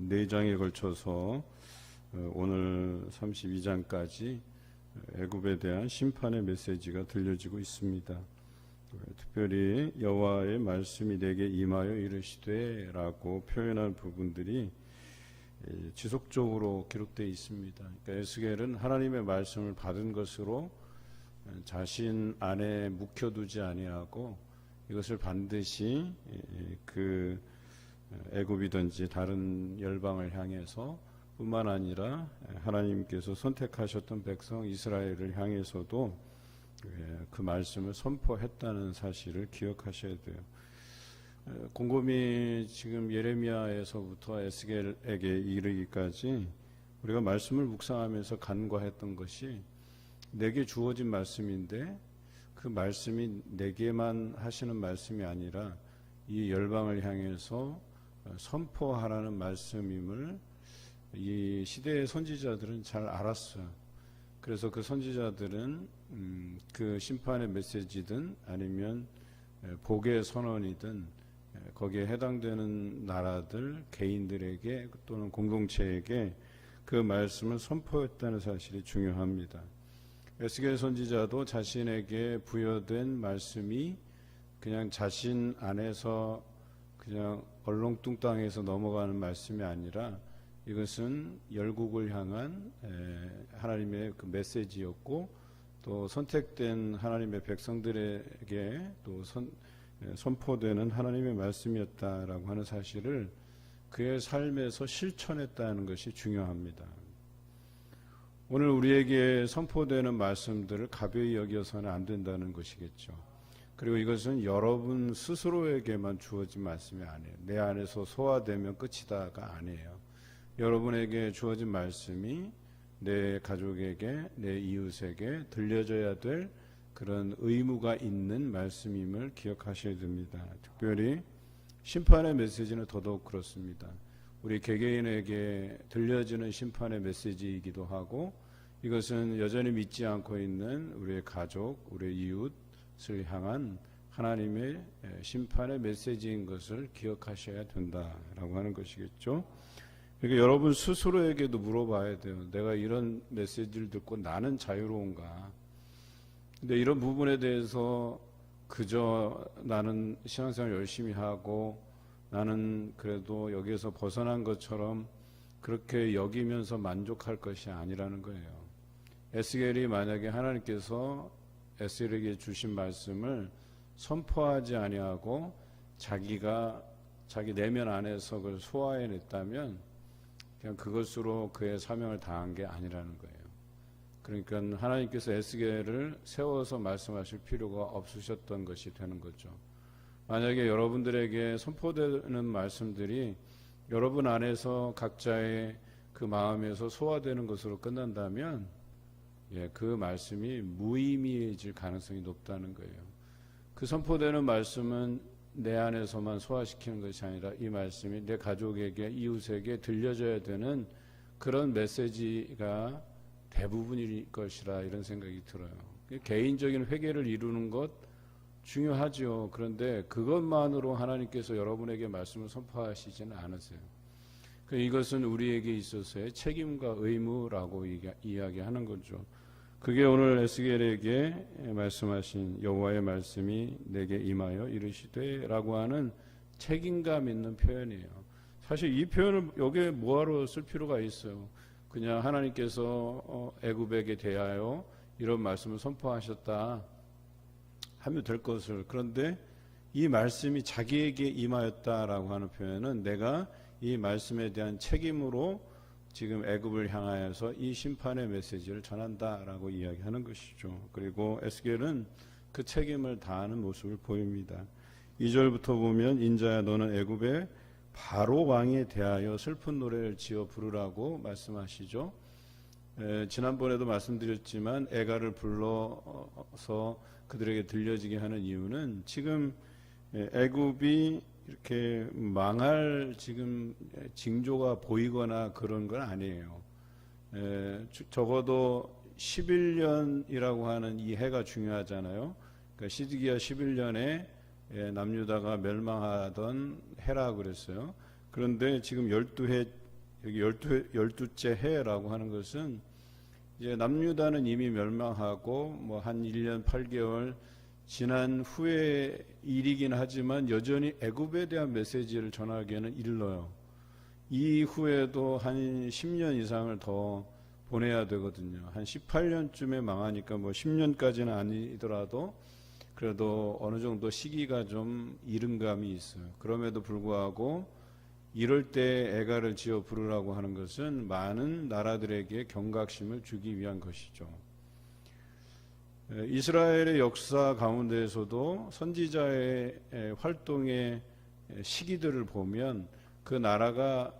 4장에 걸쳐서 오늘 32장까지 애굽에 대한 심판의 메시지가 들려지고 있습니다. 특별히 여호와의 말씀이 내게 임하여 이르시되 라고 표현한 부분들이 지속적으로 기록되어 있습니다. 그러니까 에스겔은 하나님의 말씀을 받은 것으로 자신 안에 묵혀두지 아니하고 이것을 반드시 그 애굽이든지 다른 열방을 향해서 뿐만 아니라 하나님께서 선택하셨던 백성 이스라엘을 향해서도 그 말씀을 선포했다는 사실을 기억하셔야 돼요. 곰곰이 지금 예레미야에서부터 에스겔에게 이르기까지 우리가 말씀을 묵상하면서 간과했던 것이 내게 주어진 말씀인데 그 말씀이 내게만 하시는 말씀이 아니라 이 열방을 향해서 선포하라는 말씀임을 이 시대의 선지자들은 잘 알았어요. 그래서 그 선지자들은 그 심판의 메시지든 아니면 복의 선언이든 거기에 해당되는 나라들, 개인들에게 또는 공동체에게 그 말씀을 선포했다는 사실이 중요합니다. 에스겔 선지자도 자신에게 부여된 말씀이 그냥 자신 안에서 그냥 얼렁뚱땅해서 넘어가는 말씀이 아니라 이것은 열국을 향한 하나님의 그 메시지였고 또 선택된 하나님의 백성들에게 또 선포되는 하나님의 말씀이었다라고 하는 사실을 그의 삶에서 실천했다는 것이 중요합니다. 오늘 우리에게 선포되는 말씀들을 가벼이 여겨서는 안 된다는 것이겠죠. 그리고 이것은 여러분 스스로에게만 주어진 말씀이 아니에요. 내 안에서 소화되면 끝이다가 아니에요. 여러분에게 주어진 말씀이 내 가족에게, 내 이웃에게 들려져야 될 그런 의무가 있는 말씀임을 기억하셔야 됩니다. 특별히 심판의 메시지는 더더욱 그렇습니다. 우리 개개인에게 들려지는 심판의 메시지이기도 하고 이것은 여전히 믿지 않고 있는 우리의 가족, 우리의 이웃을 향한 하나님의 심판의 메시지인 것을 기억하셔야 된다라고 하는 것이겠죠. 그러니까 여러분 스스로에게도 물어봐야 돼요. 내가 이런 메시지를 듣고 나는 자유로운가? 근데 이런 부분에 대해서 그저 나는 신앙생활 열심히 하고 나는 그래도 여기에서 벗어난 것처럼 그렇게 여기면서 만족할 것이 아니라는 거예요. 에스겔이 만약에 하나님께서 에스겔에게 주신 말씀을 선포하지 아니하고 자기가 자기 내면 안에서 그걸 소화해냈다면 그냥 그것으로 그의 사명을 다한 게 아니라는 거예요. 그러니까 하나님께서 에스겔을 세워서 말씀하실 필요가 없으셨던 것이 되는 거죠. 만약에 여러분들에게 선포되는 말씀들이 여러분 안에서 각자의 그 마음에서 소화되는 것으로 끝난다면 그 말씀이 무의미해질 가능성이 높다는 거예요. 그 선포되는 말씀은 내 안에서만 소화시키는 것이 아니라 이 말씀이 내 가족에게, 이웃에게 들려져야 되는 그런 메시지가 대부분일 것이라 이런 생각이 들어요. 개인적인 회개를 이루는 것 중요하죠. 그런데 그것만으로 하나님께서 여러분에게 말씀을 선포하시지는 않으세요. 이것은 우리에게 있어서의 책임과 의무라고 이야기하는 거죠. 그게 오늘 에스겔에게 말씀하신 여호와의 말씀이 내게 임하여 이르시되 라고 하는 책임감 있는 표현이에요. 사실 이 표현을 여기에 뭐하러 쓸 필요가 있어요. 그냥 하나님께서 애굽에게 대하여 이런 말씀을 선포하셨다 하면 될 것을, 그런데 이 말씀이 자기에게 임하였다라고 하는 표현은 내가 이 말씀에 대한 책임으로 지금 애굽을 향하여서 이 심판의 메시지를 전한다라고 이야기하는 것이죠. 그리고 에스겔은 그 책임을 다하는 모습을 보입니다. 2절부터 보면 인자야 너는 애굽의 바로 왕에 대하여 슬픈 노래를 지어 부르라고 말씀하시죠. 지난번에도 말씀드렸지만 애가를 불러서 그들에게 들려지게 하는 이유는 지금 애굽이 이렇게 망할 지금 징조가 보이거나 그런 건 아니에요. 적어도 11년이라고 하는 이 해가 중요하잖아요. 그러니까 시드기야 11년에 남유다가 멸망하던 해라 그랬어요. 그런데 지금 12해 여기 열두째 해라고 하는 것은 이제 남유다는 이미 멸망하고 뭐 한 1년 8개월 지난 후의 일이긴 하지만 여전히 애굽에 대한 메시지를 전하기에는 일러요. 이후에도 한 10년 이상을 더 보내야 되거든요. 한 18년쯤에 망하니까 뭐 10년까지는 아니더라도 그래도 어느 정도 시기가 좀 이른 감이 있어요. 그럼에도 불구하고 이럴 때 애가를 지어 부르라고 하는 것은 많은 나라들에게 경각심을 주기 위한 것이죠. 이스라엘의 역사 가운데에서도 선지자의 활동의 시기들을 보면 그 나라가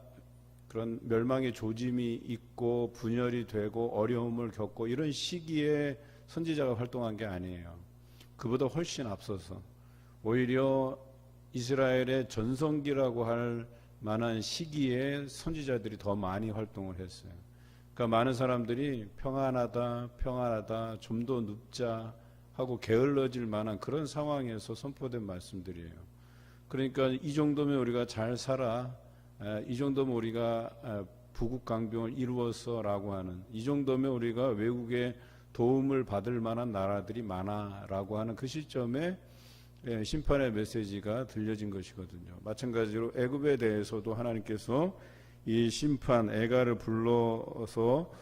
그런 멸망의 조짐이 있고 분열이 되고 어려움을 겪고 이런 시기에 선지자가 활동한 게 아니에요. 그보다 훨씬 앞서서 오히려 이스라엘의 전성기라고 할 만한 시기에 선지자들이 더 많이 활동을 했어요. 그러니까 많은 사람들이 평안하다, 좀 더 눕자 하고 게을러질 만한 그런 상황에서 선포된 말씀들이에요. 그러니까 이 정도면 우리가 잘 살아, 이 정도면 우리가 부국강병을 이루어서라고 하는, 이 정도면 우리가 외국의 도움을 받을 만한 나라들이 많아라고 하는 그 시점에 심판의 메시지가 들려진 것이거든요. 마찬가지로 애굽에 대해서도 하나님께서 이 심판 애가를 불러서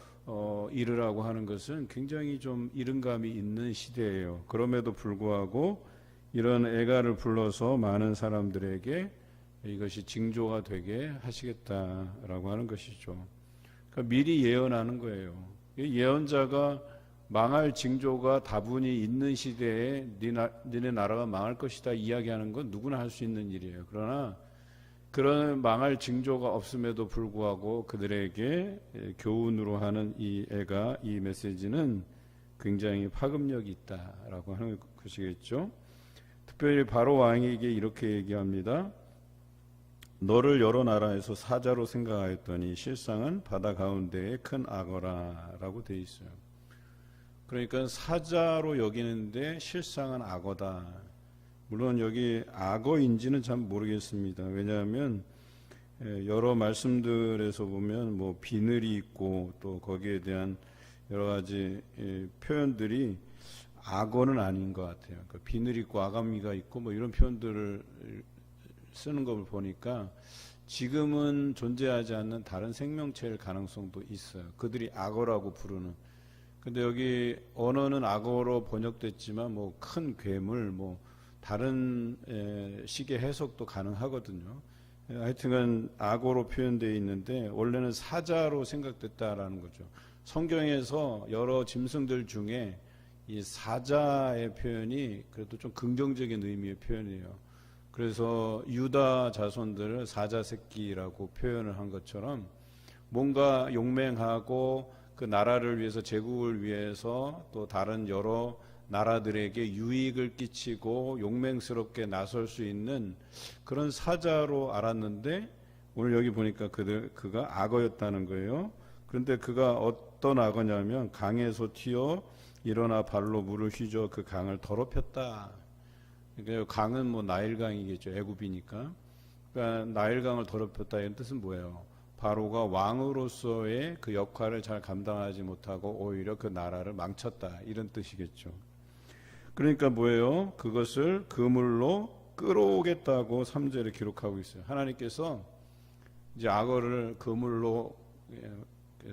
이르라고 하는 것은 굉장히 좀 이른감이 있는 시대예요. 그럼에도 불구하고 이런 애가를 불러서 많은 사람들에게 이것이 징조가 되게 하시겠다라고 하는 것이죠. 그러니까 미리 예언하는 거예요. 예언자가 망할 징조가 다분히 있는 시대에 니네 나라가 망할 것이다 이야기하는 건 누구나 할 수 있는 일이에요. 그러나 그런 망할 징조가 없음에도 불구하고 그들에게 교훈으로 하는 이 애가, 이 메시지는 굉장히 파급력이 있다라고 하는 것이겠죠. 특별히 바로 왕에게 이렇게 얘기합니다. 너를 여러 나라에서 사자로 생각하였더니 실상은 바다 가운데에 큰 악어라라고 되어 있어요. 그러니까 사자로 여기는데 실상은 악어다. 물론 여기 악어인지는 잘 모르겠습니다. 왜냐하면 여러 말씀들에서 보면 뭐 비늘이 있고 또 거기에 대한 여러 가지 표현들이 악어는 아닌 것 같아요. 그러니까 비늘이 있고 아가미가 있고 뭐 이런 표현들을 쓰는 걸 보니까 지금은 존재하지 않는 다른 생명체일 가능성도 있어요. 그들이 악어라고 부르는. 근데 여기 언어는 악어로 번역됐지만 뭐 큰 괴물 뭐 다른 식의 해석도 가능하거든요. 하여튼간 악어로 표현되어 있는데 원래는 사자로 생각됐다라는 거죠. 성경에서 여러 짐승들 중에 이 사자의 표현이 그래도 좀 긍정적인 의미의 표현이에요. 그래서 유다 자손들을 사자 새끼라고 표현을 한 것처럼 뭔가 용맹하고 그 나라를 위해서 제국을 위해서 또 다른 여러 나라들에게 유익을 끼치고 용맹스럽게 나설 수 있는 그런 사자로 알았는데 오늘 여기 보니까 그가 악어였다는 거예요. 그런데 그가 어떤 악어냐면 강에서 튀어 일어나 발로 물을 휘저 그 강을 더럽혔다. 그러니까 강은 뭐 나일강이겠죠. 애굽이니까. 그러니까 나일강을 더럽혔다 이런 뜻은 뭐예요? 바로가 왕으로서의 그 역할을 잘 감당하지 못하고 오히려 그 나라를 망쳤다 이런 뜻이겠죠. 그러니까 뭐예요? 그것을 그물로 끌어오겠다고 3절에 기록하고 있어요. 하나님께서 이제 악어를 그물로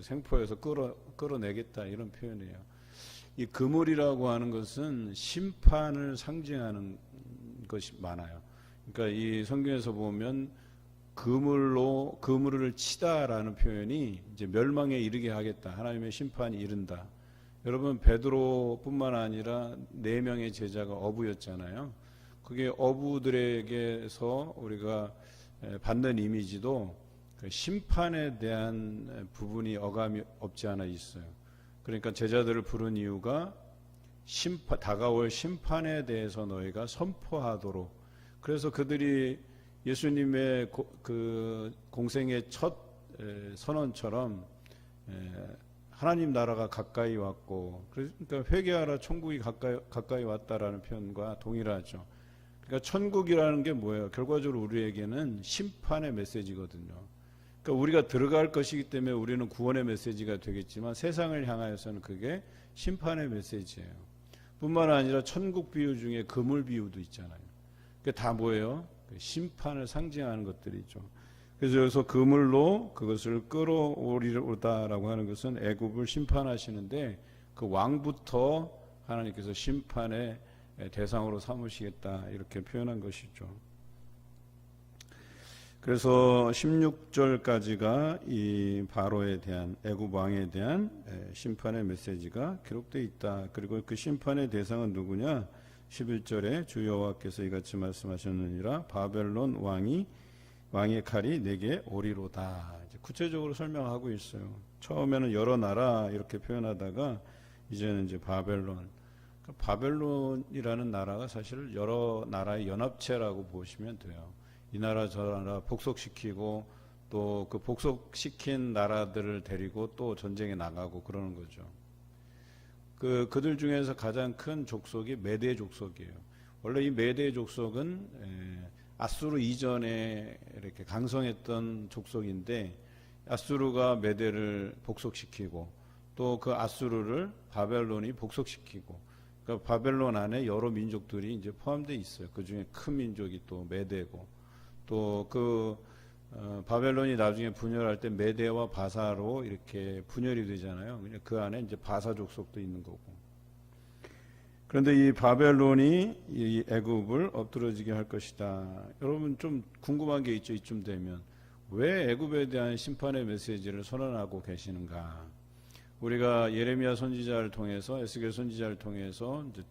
생포해서 끌어내겠다 이런 표현이에요. 이 그물이라고 하는 것은 심판을 상징하는 것이 많아요. 그러니까 이 성경에서 보면 그물을 치다라는 표현이 이제 멸망에 이르게 하겠다. 하나님의 심판이 이른다. 여러분 베드로뿐만 아니라 4명의 제자가 어부였잖아요. 그게 어부들에게서 우리가 받는 이미지도 심판에 대한 부분이 어감이 없지 않아 있어요. 그러니까 제자들을 부른 이유가 다가올 심판에 대해서 너희가 선포하도록. 그래서 그들이 예수님의 그 공생의 첫 선언처럼 하나님 나라가 가까이 왔고, 그러니까 회개하라 천국이 가까이 왔다라는 표현과 동일하죠. 그러니까 천국이라는 게 뭐예요? 결과적으로 우리에게는 심판의 메시지거든요. 그러니까 우리가 들어갈 것이기 때문에 우리는 구원의 메시지가 되겠지만 세상을 향하여서는 그게 심판의 메시지예요. 뿐만 아니라 천국 비유 중에 그물 비유도 있잖아요. 그게 다 뭐예요? 심판을 상징하는 것들이죠. 그래서 여기서 그물로 그것을 끌어오리로다라고 하는 것은 애굽을 심판하시는데 그 왕부터 하나님께서 심판의 대상으로 삼으시겠다 이렇게 표현한 것이죠. 그래서 16절까지가 이 바로에 대한 애굽 왕에 대한 심판의 메시지가 기록되어 있다. 그리고 그 심판의 대상은 누구냐? 11절에 주 여호와께서 이같이 말씀하셨느니라 바벨론 왕의 칼이 내게 오리로다. 이제 구체적으로 설명하고 있어요. 처음에는 여러 나라 이렇게 표현하다가 이제는 이제 바벨론. 바벨론이라는 나라가 사실 여러 나라의 연합체라고 보시면 돼요. 이 나라 저 나라 복속시키고 또 그 복속시킨 나라들을 데리고 또 전쟁에 나가고 그러는 거죠. 그들 중에서 가장 큰 족속이 메대 족속이에요. 원래 이 메대 족속은 아수르 이전에 이렇게 강성했던 족속인데 아수르가 메대를 복속시키고 또 그 아수르를 바벨론이 복속시키고 그러니까 바벨론 안에 여러 민족들이 이제 포함되어 있어요. 그 중에 큰 민족이 또 메대고 또 바벨론이 나중에 분열할 때 메대와 바사로 이렇게 분열이 되잖아요. 그 안에 이제 바사 족속도 있는 거고. 그런데 이 바벨론이 이 애굽을 엎드러지게 할 것이다. 여러분 좀 궁금한 게 있죠. 이쯤 되면 왜 애굽에 대한 심판의 메시지를 선언하고 계시는가? 우리가 예레미야 선지자를 통해서 에스겔 선지자를 통해서 이제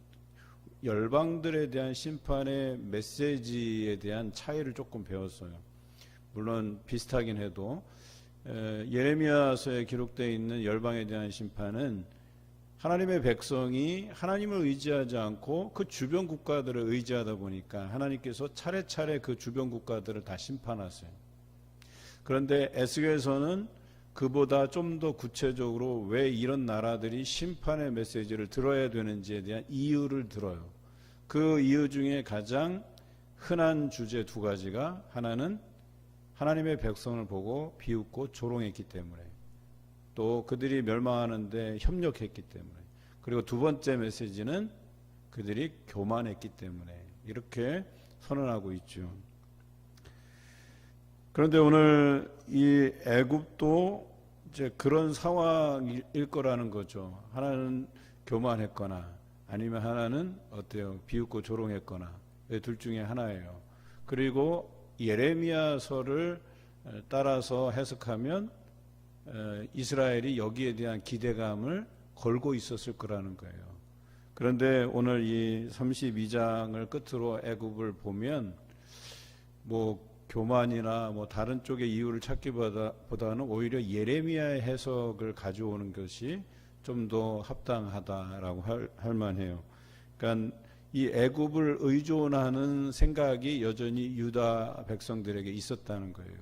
열방들에 대한 심판의 메시지에 대한 차이를 조금 배웠어요. 물론 비슷하긴 해도 예레미야서에 기록되어 있는 열방에 대한 심판은 하나님의 백성이 하나님을 의지하지 않고 그 주변 국가들을 의지하다 보니까 하나님께서 차례차례 그 주변 국가들을 다 심판하세요. 그런데 에스겔서는 그보다 좀 더 구체적으로 왜 이런 나라들이 심판의 메시지를 들어야 되는지에 대한 이유를 들어요. 그 이유 중에 가장 흔한 주제 두 가지가 하나는 하나님의 백성을 보고 비웃고 조롱했기 때문에 또 그들이 멸망하는데 협력했기 때문에 그리고 두 번째 메시지는 그들이 교만했기 때문에 이렇게 선언하고 있죠. 그런데 오늘 이 애굽도 이제 그런 상황일 거라는 거죠. 하나는 교만했거나 아니면 하나는 어때요? 비웃고 조롱했거나 둘 중에 하나예요. 그리고 예레미야서를 따라서 해석하면 이스라엘이 여기에 대한 기대감을 걸고 있었을 거라는 거예요. 그런데 오늘 이 32장을 끝으로 애굽을 보면 뭐 교만이나 뭐 다른 쪽의 이유를 찾기보다는 오히려 예레미야의 해석을 가져오는 것이 좀 더 합당하다라고 할 만해요. 그러니까 이 애굽을 의존하는 생각이 여전히 유다 백성들에게 있었다는 거예요.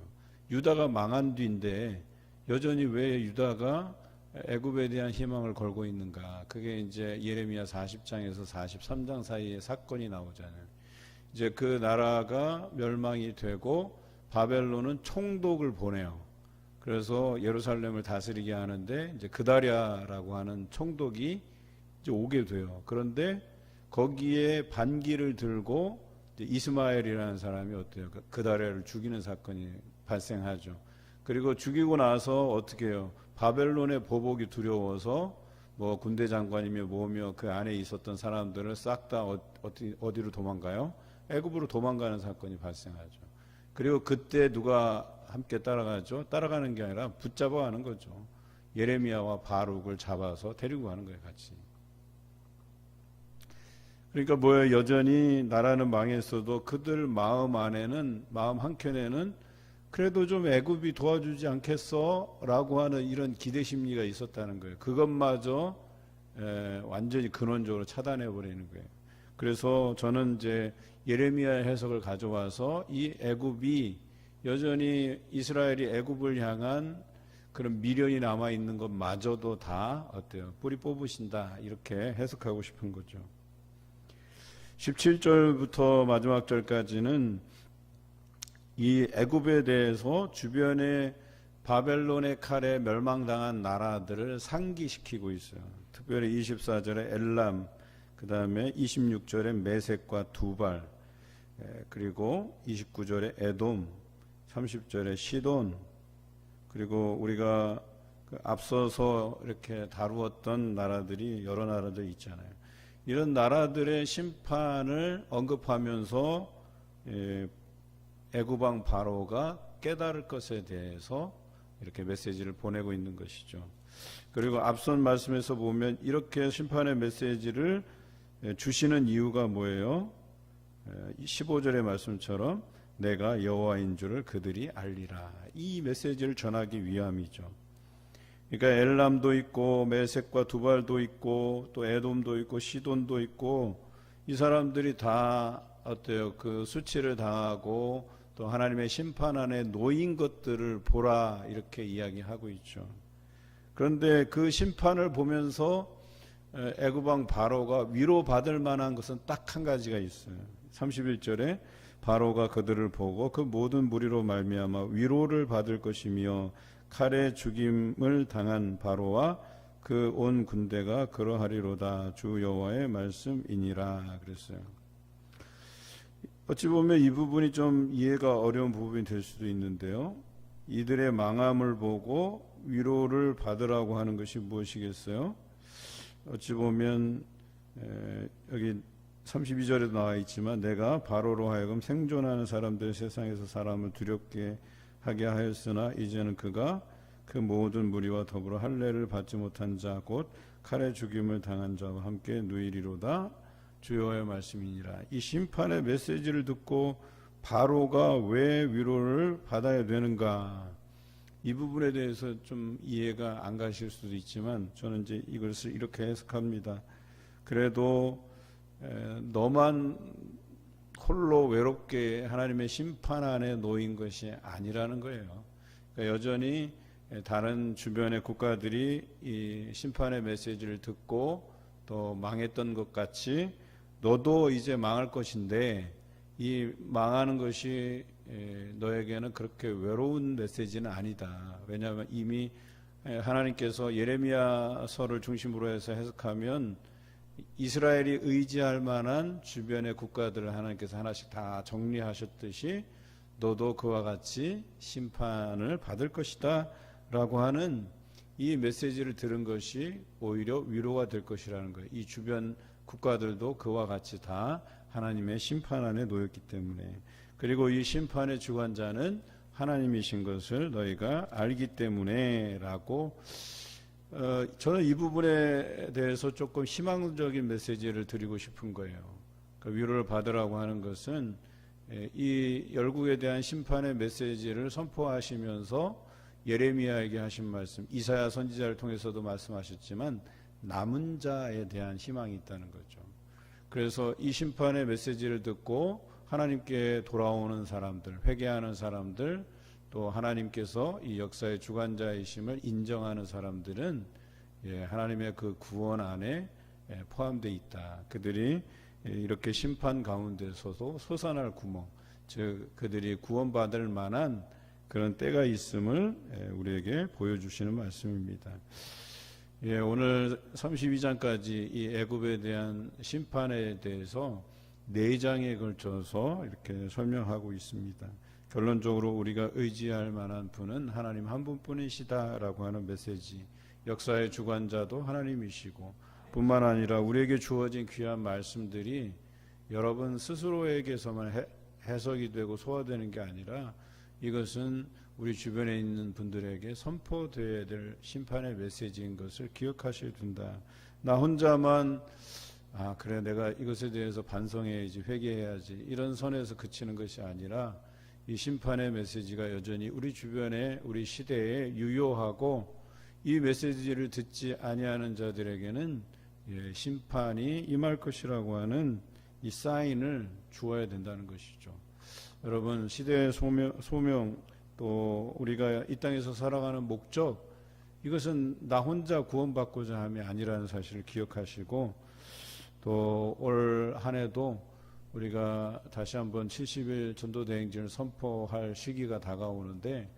유다가 망한 뒤인데 여전히 왜 유다가 애굽에 대한 희망을 걸고 있는가? 그게 이제 예레미야 40장에서 43장 사이에 사건이 나오잖아요. 이제 그 나라가 멸망이 되고 바벨론은 총독을 보내요. 그래서 예루살렘을 다스리게 하는데 이제 그다랴라고 하는 총독이 이제 오게 돼요. 그런데 거기에 반기를 들고 이제 이스마엘이라는 사람이 어때요? 그다랴를 죽이는 사건이 발생하죠. 그리고 죽이고 나서 어떻게 해요? 바벨론의 보복이 두려워서 뭐 군대 장관이며 뭐며 그 안에 있었던 사람들을 싹 다 어디로 도망가요? 애굽으로 도망가는 사건이 발생하죠. 그리고 그때 누가 함께 따라가죠? 따라가는 게 아니라 붙잡아 가는 거죠. 예레미야와 바룩을 잡아서 데리고 가는 거예요, 같이. 그러니까 뭐예요? 여전히 나라는 망했어도 그들 마음 안에는, 마음 한켠에는 그래도 좀 애굽이 도와주지 않겠어? 라고 하는 이런 기대 심리가 있었다는 거예요. 그것마저 완전히 근원적으로 차단해 버리는 거예요. 그래서 저는 이제 예레미야의 해석을 가져와서 이 애굽이 여전히 이스라엘이 애굽을 향한 그런 미련이 남아 있는 것마저도 다 어때요? 뿌리 뽑으신다 이렇게 해석하고 싶은 거죠. 17절부터 마지막 절까지는 이 애굽에 대해서 주변의 바벨론의 칼에 멸망당한 나라들을 상기시키고 있어요. 특별히 24절에 엘람, 그 다음에 26절에 메섹과 두발, 그리고 29절에 에돔, 30절에 시돈, 그리고 우리가 앞서서 이렇게 다루었던 나라들이 여러 나라들 있잖아요. 이런 나라들의 심판을 언급하면서 애굽왕 바로가 깨달을 것에 대해서 이렇게 메시지를 보내고 있는 것이죠. 그리고 앞선 말씀에서 보면 이렇게 심판의 메시지를 주시는 이유가 뭐예요? 15절의 말씀처럼 내가 여호와인 줄을 그들이 알리라. 이 메시지를 전하기 위함이죠. 그러니까 엘람도 있고 메섹과 두발도 있고 또 에돔도 있고 시돈도 있고 이 사람들이 다 어때요? 그 수치를 당하고 또 하나님의 심판 안에 놓인 것들을 보라 이렇게 이야기하고 있죠. 그런데 그 심판을 보면서 애굽 왕 바로가 위로받을 만한 것은 딱 한 가지가 있어요. 31절에 바로가 그들을 보고 그 모든 무리로 말미암아 위로를 받을 것이며 칼에 죽임을 당한 바로와 그 온 군대가 그러하리로다. 주 여호와의 말씀이니라 그랬어요. 어찌 보면 이 부분이 좀 이해가 어려운 부분이 될 수도 있는데요. 이들의 망함을 보고 위로를 받으라고 하는 것이 무엇이겠어요? 어찌 보면 여기 32절에도 나와 있지만 내가 바로로 하여금 생존하는 사람들 세상에서 사람을 두렵게 하게 하였으나 이제는 그가 그 모든 무리와 더불어 할례를 받지 못한 자 곧 칼에 죽임을 당한 자와 함께 누이리로다. 주여의 말씀이니라. 이 심판의 메시지를 듣고 바로가 왜 위로를 받아야 되는가? 이 부분에 대해서 좀 이해가 안 가실 수도 있지만 저는 이제 이것을 이렇게 해석합니다. 그래도 너만 홀로 외롭게 하나님의 심판 안에 놓인 것이 아니라는 거예요. 그러니까 여전히 다른 주변의 국가들이 이 심판의 메시지를 듣고 또 망했던 것 같이 너도 이제 망할 것인데 이 망하는 것이 너에게는 그렇게 외로운 메시지는 아니다. 왜냐하면 이미 하나님께서 예레미야서를 중심으로 해서 해석하면 이스라엘이 의지할 만한 주변의 국가들을 하나님께서 하나씩 다 정리하셨듯이 너도 그와 같이 심판을 받을 것이다 라고 하는 이 메시지를 들은 것이 오히려 위로가 될 것이라는 거예요. 이 주변 국가들도 그와 같이 다 하나님의 심판 안에 놓였기 때문에, 그리고 이 심판의 주관자는 하나님이신 것을 너희가 알기 때문에 라고 저는 이 부분에 대해서 조금 희망적인 메시지를 드리고 싶은 거예요. 그 위로를 받으라고 하는 것은 이 열국에 대한 심판의 메시지를 선포하시면서 예레미야에게 하신 말씀, 이사야 선지자를 통해서도 말씀하셨지만 남은 자에 대한 희망이 있다는 거죠. 그래서 이 심판의 메시지를 듣고 하나님께 돌아오는 사람들, 회개하는 사람들, 또 하나님께서 이 역사의 주관자이심을 인정하는 사람들은 하나님의 그 구원 안에 포함되어 있다. 그들이 이렇게 심판 가운데서도 솟아날 구멍, 즉 그들이 구원받을 만한 그런 때가 있음을 우리에게 보여주시는 말씀입니다. 오늘 32장까지 이 애굽에 대한 심판에 대해서 4장에 걸쳐서 이렇게 설명하고 있습니다. 결론적으로 우리가 의지할 만한 분은 하나님 한 분뿐이시다라고 하는 메시지, 역사의 주관자도 하나님이시고 뿐만 아니라 우리에게 주어진 귀한 말씀들이 여러분 스스로에게서만 해석이 되고 소화되는 게 아니라 이것은 우리 주변에 있는 분들에게 선포되어야 될 심판의 메시지인 것을 기억하셔야 된다. 나 혼자만 그래 내가 이것에 대해서 반성해야지, 회개해야지, 이런 선에서 그치는 것이 아니라 이 심판의 메시지가 여전히 우리 주변에, 우리 시대에 유효하고 이 메시지를 듣지 아니하는 자들에게는 심판이 임할 것이라고 하는 이 사인을 주어야 된다는 것이죠. 여러분, 시대의 소명, 또 우리가 이 땅에서 살아가는 목적, 이것은 나 혼자 구원받고자 함이 아니라는 사실을 기억하시고, 또 올 한 해도 우리가 다시 한번 70일 전도대행진을 선포할 시기가 다가오는데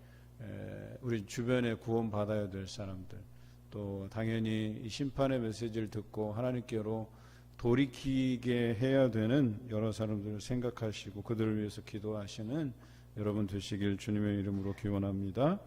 우리 주변에 구원받아야 될 사람들, 또 당연히 이 심판의 메시지를 듣고 하나님께로 돌이키게 해야 되는 여러 사람들을 생각하시고 그들을 위해서 기도하시는 여러분 되시길 주님의 이름으로 기원합니다.